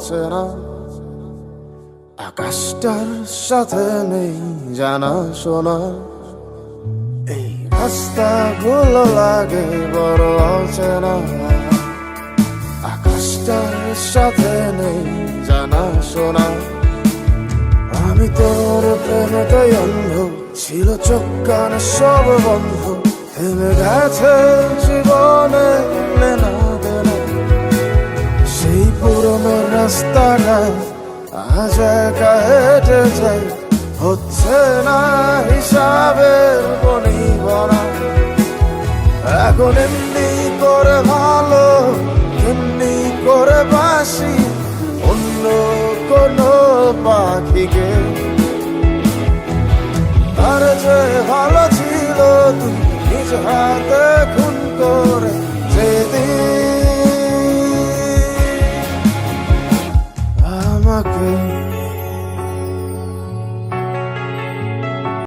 অচেনা, আকাশটার সাথে নেই জানা শোনা। এই রাস্তাগুলো লাগে বড় অচেনা, আকাশটার সাথে নেই জানা শোনা। আমি তোর প্রেমেতে অন্ধ, ছিল চোখ কান সব বন্ধ, থেমে গেছে জীবনে লেনা দেনা। সেই পুরনো রাস্তাটা আজ একা হেঁটে যাই, হচ্ছে না হিসাবের বনিবনা। এখন এমনি করে ভালো, এমনি করে বাসি অন্য কোনো পাখিকে। আর যে ভালো ছিল তুই নিজ হাতে খুন করে যেদিন